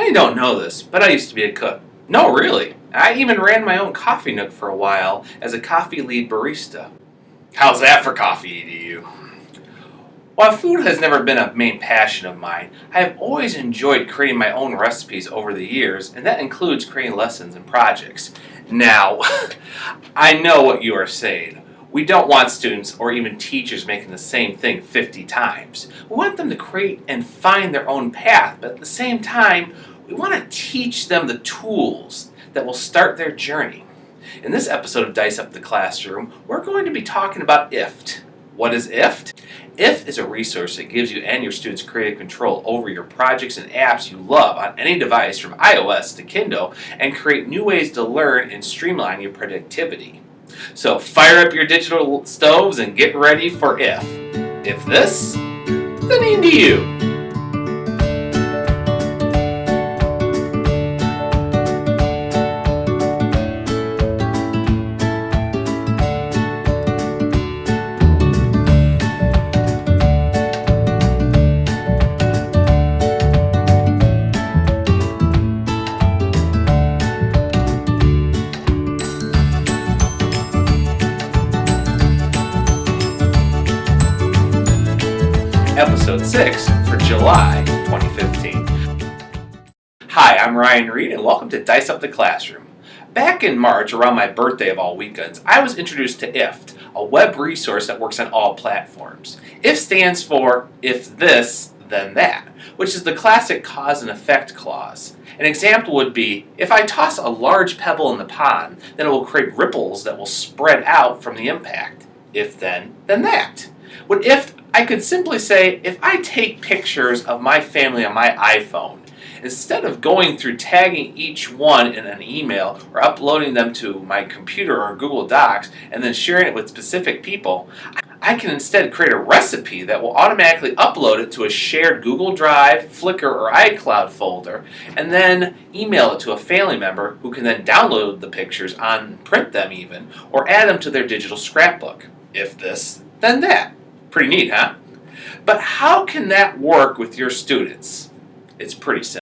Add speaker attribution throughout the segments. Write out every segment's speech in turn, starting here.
Speaker 1: Many don't know this, but I used to be a cook. No, really. I even ran my own coffee nook for a while as a coffee lead barista. How's that for coffee, EDU? While food has never been a main passion of mine, I have always enjoyed creating my own recipes over the years, and that includes creating lessons and projects. Now, I know what you are saying. We don't want students or even teachers making the same thing 50 times. We want them to create and find their own path, but at the same time, we want to teach them the tools that will start their journey. In this episode of Dice Up the Classroom, we're going to be talking about IFT. What is IFT? IFT is a resource that gives you and your students creative control over your projects and apps you love on any device from iOS to Kindle and create new ways to learn and streamline your productivity. So fire up your digital stoves and get ready for IF. If this, then into you. Episode 6 for July 2015. Hi, I'm Ryan Reed and welcome to Dice Up the Classroom. Back in March, around my birthday of all weekends, I was introduced to IFT, a web resource that works on all platforms. IF stands for if this, then that, which is the classic cause and effect clause. An example would be, if I toss a large pebble in the pond, then it will create ripples that will spread out from the impact. If then that. With IF, I could simply say, if I take pictures of my family on my iPhone, instead of going through tagging each one in an email or uploading them to my computer or Google Docs and then sharing it with specific people, I can instead create a recipe that will automatically upload it to a shared Google Drive, Flickr, or iCloud folder, and then email it to a family member who can then download the pictures and print them even, or add them to their digital scrapbook. If this, then that. Pretty neat, huh? But how can that work with your students? It's pretty simple.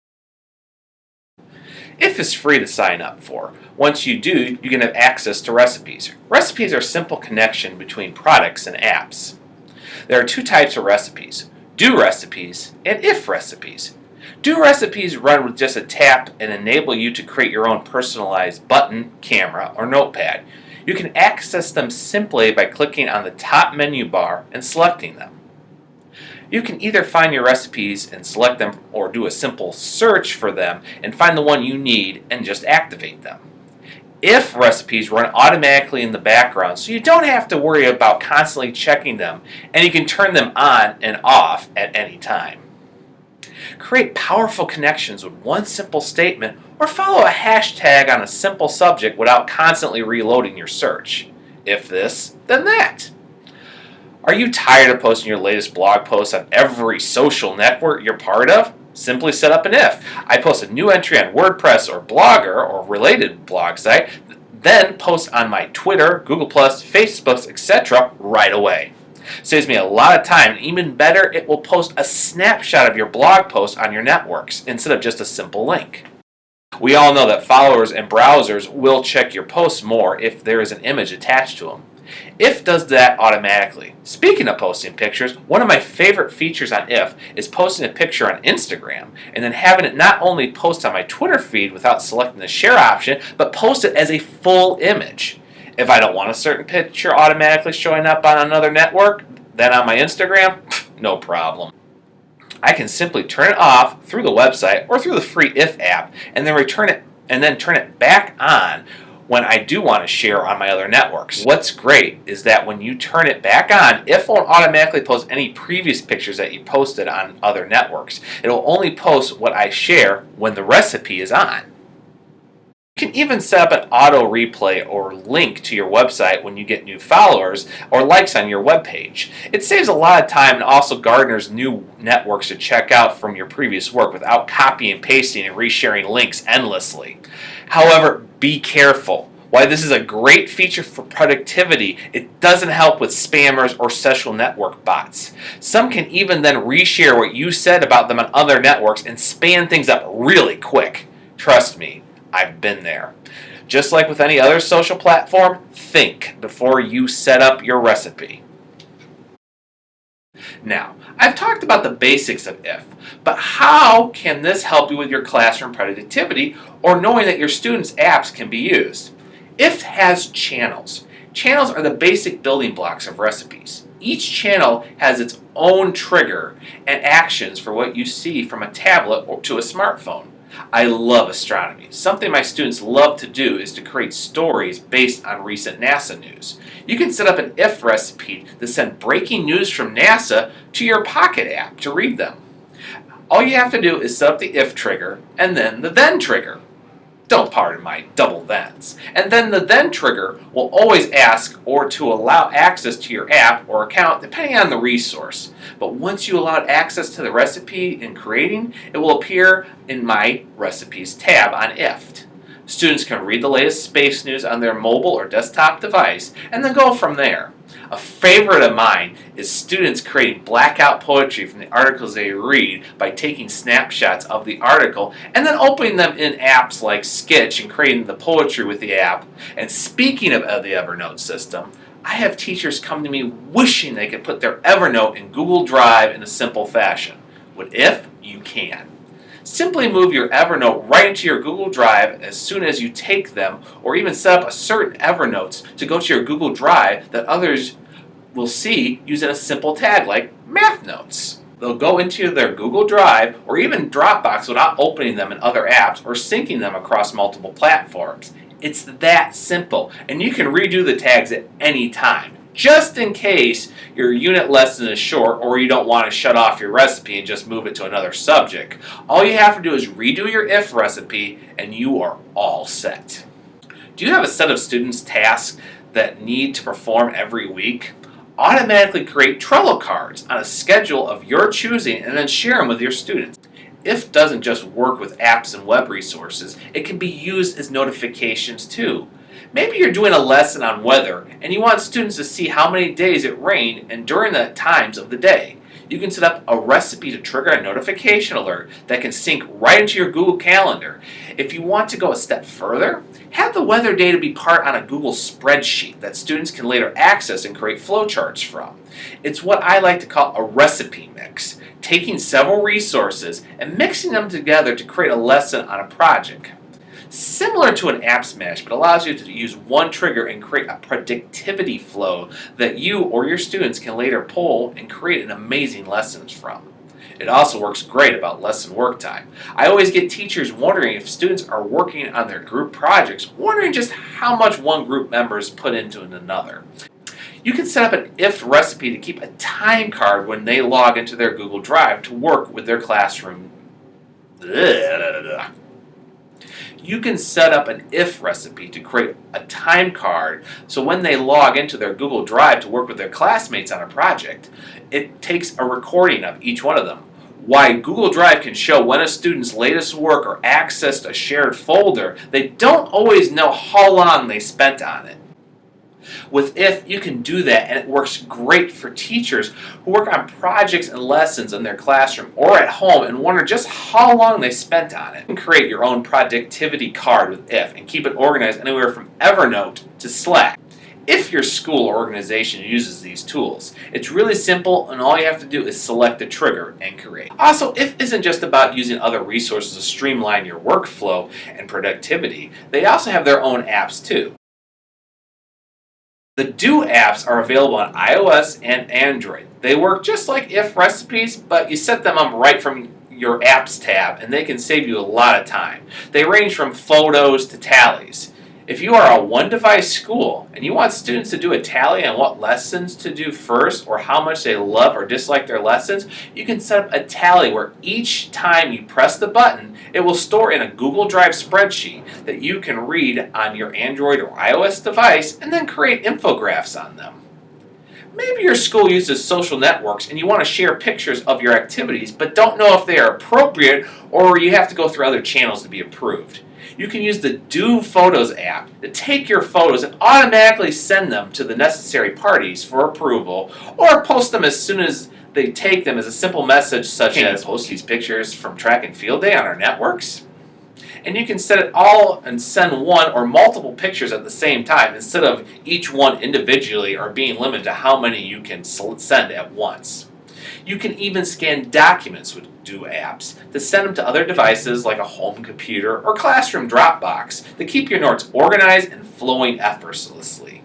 Speaker 1: IF is free to sign up for. Once you do, you can have access to recipes. Recipes are a simple connection between products and apps. There are two types of recipes: do recipes and IF recipes. Do recipes run with just a tap and enable you to create your own personalized button, camera, or notepad. You can access them simply by clicking on the top menu bar and selecting them. You can either find your recipes and select them or do a simple search for them and find the one you need and just activate them. IF recipes run automatically in the background, so you don't have to worry about constantly checking them, and you can turn them on and off at any time. Create powerful connections with one simple statement or follow a hashtag on a simple subject without constantly reloading your search. If this, then that. Are you tired of posting your latest blog posts on every social network you're part of? Simply set up an IF. I post a new entry on WordPress or Blogger or related blog site, then post on my Twitter, Google+, Facebook, etc. right away. Saves me a lot of time, and even better, it will post a snapshot of your blog post on your networks instead of just a simple link. We all know that followers and browsers will check your posts more if there is an image attached to them. IF does that automatically. Speaking of posting pictures, one of my favorite features on IF is posting a picture on Instagram and then having it not only post on my Twitter feed without selecting the share option, but post it as a full image. If I don't want a certain picture automatically showing up on another network, then on my Instagram, no problem. I can simply turn it off through the website or through the free IF app and then turn it back on when I do want to share on my other networks. What's great is that when you turn it back on, IF won't automatically post any previous pictures that you posted on other networks. It will only post what I share when the recipe is on. You can even set up an auto replay or link to your website when you get new followers or likes on your webpage. It saves a lot of time and also garners new networks to check out from your previous work without copying and pasting and resharing links endlessly. However, be careful. Why this is a great feature for productivity, it doesn't help with spammers or social network bots. Some can even then reshare what you said about them on other networks and span things up really quick. Trust me, I've been there. Just like with any other social platform, think before you set up your recipe. Now, I've talked about the basics of IF, but how can this help you with your classroom productivity or knowing that your students' apps can be used? IF has channels. Channels are the basic building blocks of recipes. Each channel has its own trigger and actions for what you see from a tablet or to a smartphone. I love astronomy. Something my students love to do is to create stories based on recent NASA news. You can set up an IF recipe to send breaking news from NASA to your Pocket app to read them. All you have to do is set up the IF trigger and then the then trigger. Don't pardon my double thens. And then the then trigger will always ask or to allow access to your app or account depending on the resource. But once you allow access to the recipe in creating, it will appear in my recipes tab on IFT. Students can read the latest space news on their mobile or desktop device and then go from there. A favorite of mine is students creating blackout poetry from the articles they read by taking snapshots of the article and then opening them in apps like Sketch and creating the poetry with the app. And speaking of the Evernote system, I have teachers come to me wishing they could put their Evernote in Google Drive in a simple fashion. With IF, you can. Simply move your Evernote right into your Google Drive as soon as you take them, or even set up a certain Evernotes to go to your Google Drive that others will see using a simple tag like Math Notes. They'll go into their Google Drive or even Dropbox without opening them in other apps or syncing them across multiple platforms. It's that simple, and you can redo the tags at any time. Just in case your unit lesson is short or you don't want to shut off your recipe and just move it to another subject. All you have to do is redo your IF recipe and you are all set. Do you have a set of students' tasks that need to perform every week? Automatically create Trello cards on a schedule of your choosing and then share them with your students. IF doesn't just work with apps and web resources, it can be used as notifications too. Maybe you're doing a lesson on weather and you want students to see how many days it rained and during the times of the day. You can set up a recipe to trigger a notification alert that can sync right into your Google Calendar. If you want to go a step further, have the weather data be part on a Google spreadsheet that students can later access and create flowcharts from. It's what I like to call a recipe mix, taking several resources and mixing them together to create a lesson on a project. Similar to an app smash, but allows you to use one trigger and create a productivity flow that you or your students can later pull and create an amazing lessons from. It also works great about lesson work time. I always get teachers wondering if students are working on their group projects, wondering just how much one group member is put into another. You can set up an IF recipe to keep a time card when they log into their Google Drive to work with their classroom. You can set up an IF recipe to create a time card so when they log into their Google Drive to work with their classmates on a project, it takes a recording of each one of them. Why Google Drive can show when a student's latest work or accessed a shared folder, they don't always know how long they spent on it. With IF, you can do that, and it works great for teachers who work on projects and lessons in their classroom or at home and wonder just how long they spent on it. You can create your own productivity card with IF and keep it organized anywhere from Evernote to Slack. If your school or organization uses these tools, it's really simple and all you have to do is select the trigger and create. Also, IF isn't just about using other resources to streamline your workflow and productivity. They also have their own apps too. The Do apps are available on iOS and Android. They work just like IF recipes, but you set them up right from your Apps tab and they can save you a lot of time. They range from photos to tallies. If you are a one-device school and you want students to do a tally on what lessons to do first or how much they love or dislike their lessons, you can set up a tally where each time you press the button, it will store in a Google Drive spreadsheet that you can read on your Android or iOS device and then create infographics on them. Maybe your school uses social networks and you want to share pictures of your activities but don't know if they are appropriate or you have to go through other channels to be approved. You can use the Do Photos app to take your photos and automatically send them to the necessary parties for approval, or post them as soon as they take them as a simple message such as, post these pictures from track and field day on our networks. And you can set it all and send one or multiple pictures at the same time instead of each one individually or being limited to how many you can send at once. You can even scan documents with Do apps to send them to other devices like a home computer or classroom Dropbox to keep your notes organized and flowing effortlessly.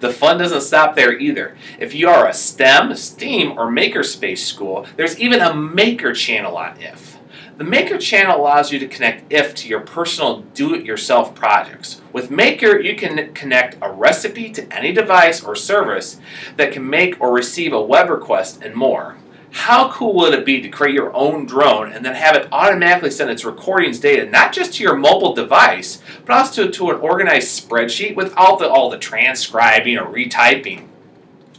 Speaker 1: The fun doesn't stop there either. If you are a STEM, STEAM, or Makerspace school, there's even a Maker channel on IF. The Maker channel allows you to connect IF to your personal do-it-yourself projects. With Maker, you can connect a recipe to any device or service that can make or receive a web request and more. How cool would it be to create your own drone and then have it automatically send its recordings data not just to your mobile device, but also to an organized spreadsheet without all the transcribing or retyping?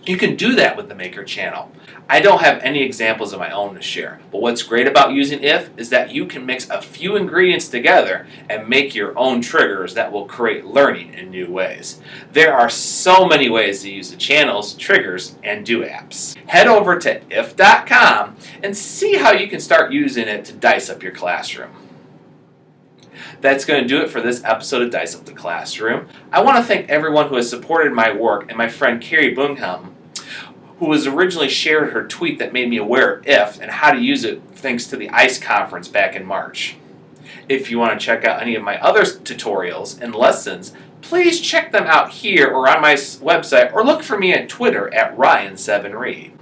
Speaker 1: You can do that with the Maker channel. I don't have any examples of my own to share, but what's great about using IF is that you can mix a few ingredients together and make your own triggers that will create learning in new ways. There are so many ways to use the channels, triggers, and Do apps. Head over to if.com and see how you can start using it to dice up your classroom. That's going to do it for this episode of Dice Up the Classroom. I want to thank everyone who has supported my work and my friend Carrie Bungham, who was originally shared her tweet that made me aware of IF and how to use it thanks to the ICE conference back in March. If you want to check out any of my other tutorials and lessons, please check them out here or on my website, or look for me on Twitter at Ryan7Reed.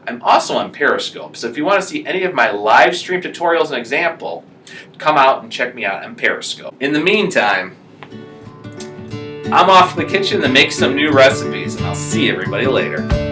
Speaker 1: I'm also on Periscope, so if you want to see any of my live stream tutorials and example, come out and check me out on Periscope. In the meantime, I'm off to the kitchen to make some new recipes, and I'll see everybody later.